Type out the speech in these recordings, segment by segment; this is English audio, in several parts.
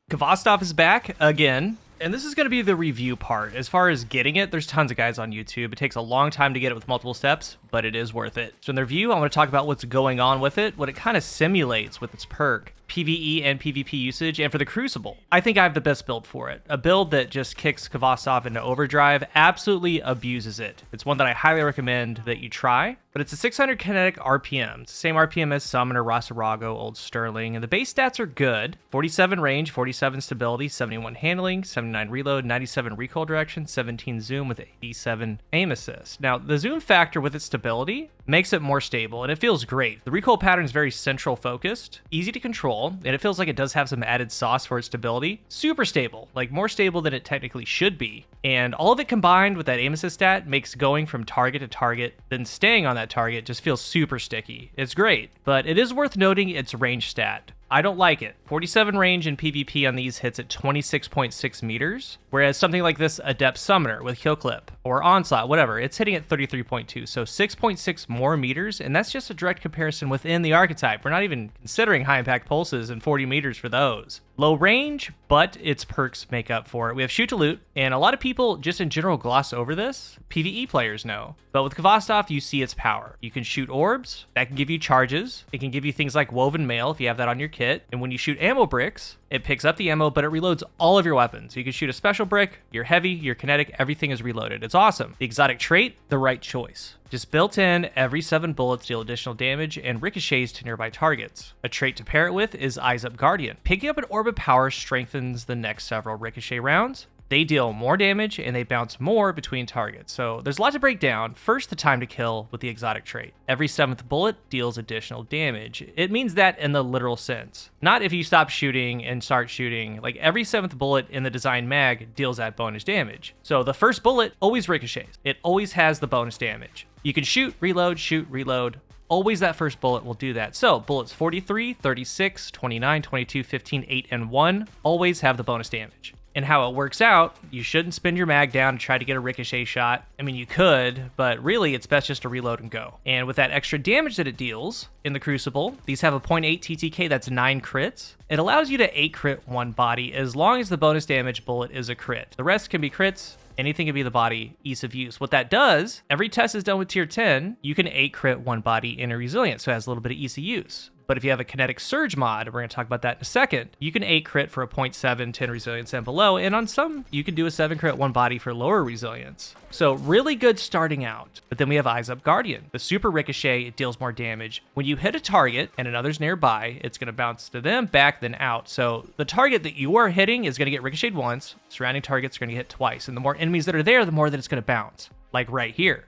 Khvostov is back again, and this is going to be the review part. As far as getting it, there's tons of guys on YouTube. It takes a long time to get it with multiple steps, but it is worth it. So in the review, I'm going to talk about what's going on with it, what it kind of simulates with its perk, PvE and PvP usage, and for the Crucible. I think I have the best build for it. A build that just kicks Khvostov into overdrive, absolutely abuses it. It's one that I highly recommend that you try, but it's a 600 kinetic RPM. It's the same RPM as Summoner, Rosarago, Old Sterling, and the base stats are good. 47 range, 47 stability, 71 handling, 79 reload, 97 recoil direction, 17 zoom with 87 aim assist. Now, the zoom factor with its stability makes it more stable, and it feels great. The recoil pattern is very central focused, easy to control, and it feels like it does have some added sauce for its stability. Super stable, like more stable than it technically should be. And all of it combined with that aim assist stat makes going from target to target, then staying on that target just feels super sticky. It's great, but it is worth noting its range stat. I don't like it. 47 range in PvP on these hits at 26.6 meters, whereas something like this Adept Summoner with Kill Clip or Onslaught, whatever, it's hitting at 33.2, so 6.6 more meters, and that's just a direct comparison within the archetype. We're not even considering high impact pulses and 40 meters for those. Low range, but its perks make up for it. We have Shoot to Loot, and a lot of people just in general gloss over this. PvE players know. But with Khvostov, you see its power. You can shoot orbs, that can give you charges. It can give you things like Woven Mail if you have that on your kit. And when you shoot ammo bricks, it picks up the ammo, but it reloads all of your weapons. You can shoot a special brick, your heavy, your kinetic, everything is reloaded. It's awesome. The exotic trait, the right choice. Just built in, every 7 bullets deal additional damage and ricochets to nearby targets. A trait to pair it with is Eyes Up Guardian. Picking up an orb of power strengthens the next several ricochet rounds. They deal more damage and they bounce more between targets. So there's a lot to break down. First, the time to kill with the exotic trait. Every 7th bullet deals additional damage. It means that in the literal sense. Not if you stop shooting and start shooting. Like every 7th bullet in the design mag deals that bonus damage. So the first bullet always ricochets. It always has the bonus damage. You can shoot, reload. Always that first bullet will do that. So bullets 43, 36, 29, 22, 15, 8, and 1 always have the bonus damage. And how it works out, you shouldn't spin your mag down to try to get a ricochet shot. I mean, you could, but really it's best just to reload and go. And with that extra damage that it deals in the Crucible, these have a 0.8 TTK, that's 9 crits. It allows you to 8 crit one body as long as the bonus damage bullet is a crit. The rest can be crits. Anything can be the body, ease of use. What that does, every test is done with tier 10, you can 8 crit one body in a resilience, so it has a little bit of ease of use. But if you have a kinetic surge mod, we're going to talk about that in a second, you can 8 crit for a 0.7, 10 resilience and below, and on some, you can do a 7 crit one body for lower resilience. So really good starting out. But then we have Eyes Up Guardian. The super ricochet, it deals more damage. When you hit a target and another's nearby, it's going to bounce to them, back, then out. So the target that you are hitting is going to get ricocheted once, surrounding targets are going to get hit twice, and the more enemies that are there, the more that it's going to bounce, like right here.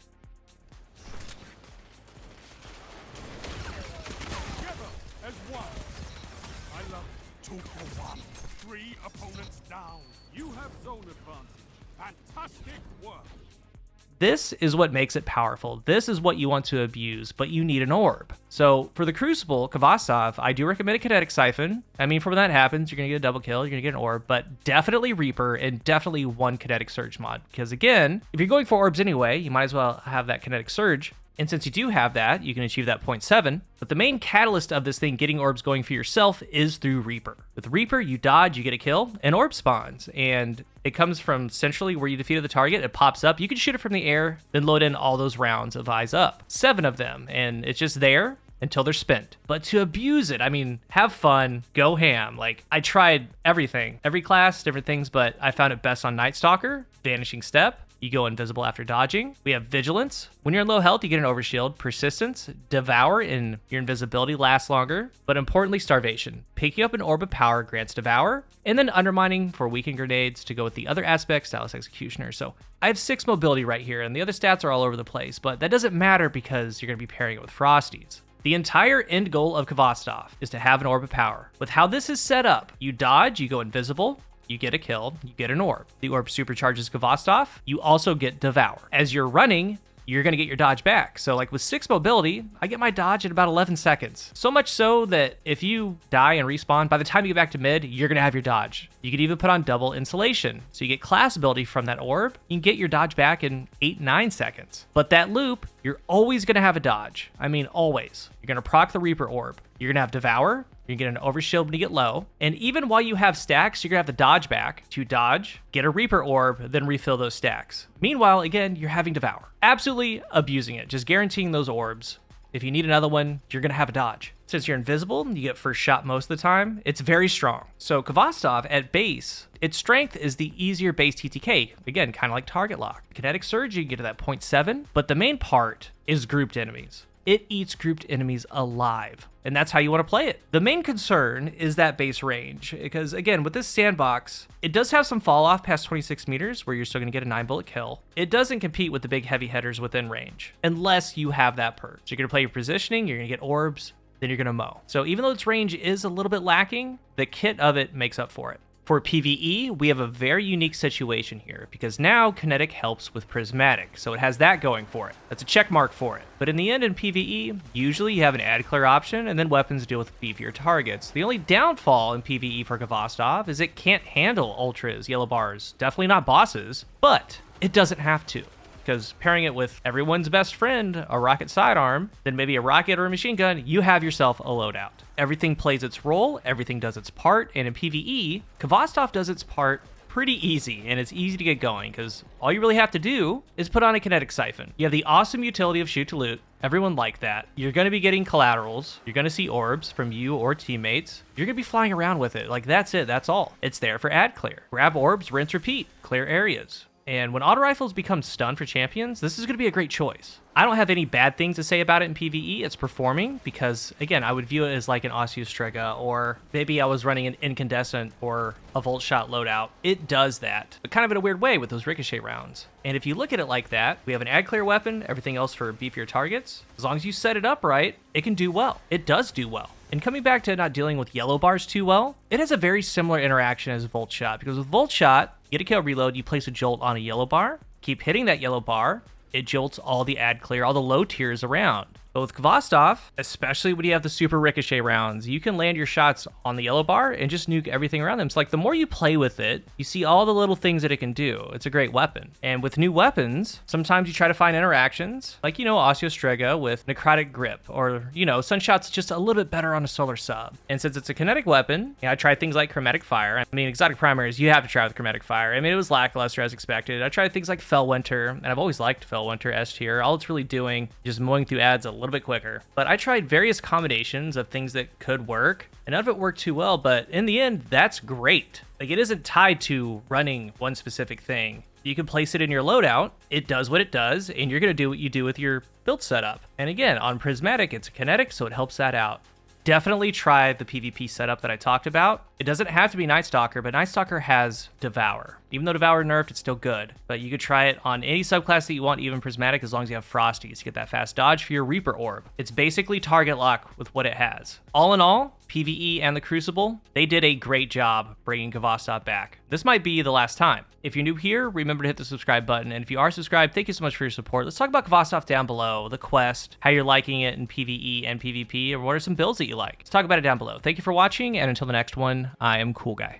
Fantastic work. This is what makes it powerful. This is what you want to abuse, but you need an orb. So for the Crucible, Khvostov, I do recommend a kinetic siphon. I mean, for when that happens, you're going to get a double kill, you're going to get an orb, but definitely Reaper and definitely one kinetic surge mod. Because again, if you're going for orbs anyway, you might as well have that kinetic surge. And since you do have that, you can achieve that 0.7. But the main catalyst of this thing getting orbs going for yourself is through Reaper. With Reaper, you dodge, you get a kill, and orb spawns. And it comes from centrally where you defeated the target. It pops up. You can shoot it from the air, then load in all those rounds of Eyes Up. 7 of them, and it's just there until they're spent. But to abuse it, I mean, have fun, go ham. Like, I tried everything, every class, different things, but I found it best on Night Stalker, Vanishing Step. You go invisible after dodging. We have Vigilance. When you're in low health, you get an Overshield. Persistence, Devour, and your invisibility lasts longer. But importantly, Starvation. Picking up an Orb of Power grants Devour. And then Undermining for weakened grenades to go with the other aspects, Stylus Executioner. So I have 6 mobility right here, and the other stats are all over the place. But that doesn't matter because you're going to be pairing it with Frosties. The entire end goal of Khvostov is to have an Orb of Power. With how this is set up, you dodge, you go invisible, you get a kill, you get an orb. The orb supercharges Khvostov. You also get Devour. As you're running, you're going to get your dodge back. So like with 6 mobility, I get my dodge in about 11 seconds. So much so that if you die and respawn, by the time you get back to mid, you're going to have your dodge. You could even put on double insulation. So you get class ability from that orb. You can get your dodge back in 8-9 seconds. But that loop, you're always going to have a dodge. I mean, always. You're going to proc the Reaper orb. You're going to have Devour. You're gonna get an overshield when you get low. And even while you have stacks, you're gonna have to dodge back to dodge, get a Reaper orb, then refill those stacks. Meanwhile, again, you're having Devour. Absolutely abusing it, just guaranteeing those orbs. If you need another one, you're gonna have a dodge. Since you're invisible, you get first shot most of the time, it's very strong. So Khvostov at base, its strength is the easier base TTK. Again, kind of like target lock. Kinetic Surge, you can get to that 0.7, but the main part is grouped enemies. It eats grouped enemies alive, and that's how you want to play it. The main concern is that base range, because again, with this sandbox, it does have some fall off past 26 meters where you're still going to get a 9-bullet kill. It doesn't compete with the big heavy hitters within range, unless you have that perk. So you're going to play your positioning, you're going to get orbs, then you're going to mow. So even though its range is a little bit lacking, the kit of it makes up for it. For PvE, we have a very unique situation here because now Kinetic helps with Prismatic, so it has that going for it. That's a check mark for it. But in the end, in PvE, usually you have an ad clear option and then weapons deal with beefier targets. The only downfall in PvE for Khvostov is it can't handle ultras, yellow bars, definitely not bosses, but it doesn't have to. Because pairing it with everyone's best friend, a rocket sidearm, then maybe a rocket or a machine gun, you have yourself a loadout. Everything plays its role, everything does its part, and in PvE, Khvostov does its part pretty easy, and it's easy to get going, because all you really have to do is put on a kinetic siphon. You have the awesome utility of shoot to loot. Everyone liked that. You're going to be getting collaterals. You're going to see orbs from you or teammates. You're going to be flying around with it. Like, that's it. That's all. It's there for ad clear. Grab orbs, rinse, repeat. Clear areas. And when auto rifles become stun for champions, this is going to be a great choice. I don't have any bad things to say about it in PvE. It's performing because, again, I would view it as like an Osteostrega, or maybe I was running an Incandescent or a Volt Shot loadout. It does that, but kind of in a weird way with those ricochet rounds. And if you look at it like that, we have an ad clear weapon, everything else for beefier targets. As long as you set it up right, it can do well. It does do well. And coming back to not dealing with yellow bars too well, it has a very similar interaction as Volt Shot, because with Volt Shot, you get a kill reload, you place a jolt on a yellow bar, keep hitting that yellow bar, it jolts all the ad clear, all the low tiers around. But with Khvostov, especially when you have the super ricochet rounds, you can land your shots on the yellow bar and just nuke everything around them. So like the more you play with it, you see all the little things that it can do. It's a great weapon. And with new weapons, sometimes you try to find interactions, like, you know, Osteostrega with Necrotic Grip, or, you know, Sunshot's just a little bit better on a solar sub. And since it's a kinetic weapon, I tried things like Chromatic Fire. I mean, exotic primaries, you have to try with Chromatic Fire. I mean, it was lackluster as expected. I tried things like Fellwinter, and I've always liked Fellwinter S tier. All it's really doing is just mowing through ads a little bit quicker. But I tried various combinations of things that could work, and none of it worked too well, but in the end, that's great. Like, it isn't tied to running one specific thing. You can place it in your loadout, it does what it does, and you're going to do what you do with your build setup. And again, on Prismatic, it's a kinetic, so it helps that out. Definitely try the PvP setup that I talked about. It doesn't have to be Night Stalker, but Night Stalker has Devour. Even though Devour nerfed, it's still good. But you could try it on any subclass that you want, even Prismatic, as long as you have Frosties to get that fast dodge for your Reaper Orb. It's basically target lock with what it has. All in all, PvE and the Crucible, they did a great job bringing Khvostov back. This might be the last time. If you're new here, remember to hit the subscribe button. And if you are subscribed, thank you so much for your support. Let's talk about Khvostov down below, the quest, how you're liking it in PvE and PvP, or what are some builds that you like. Let's talk about it down below. Thank you for watching, and until the next one, I am CoolGuy.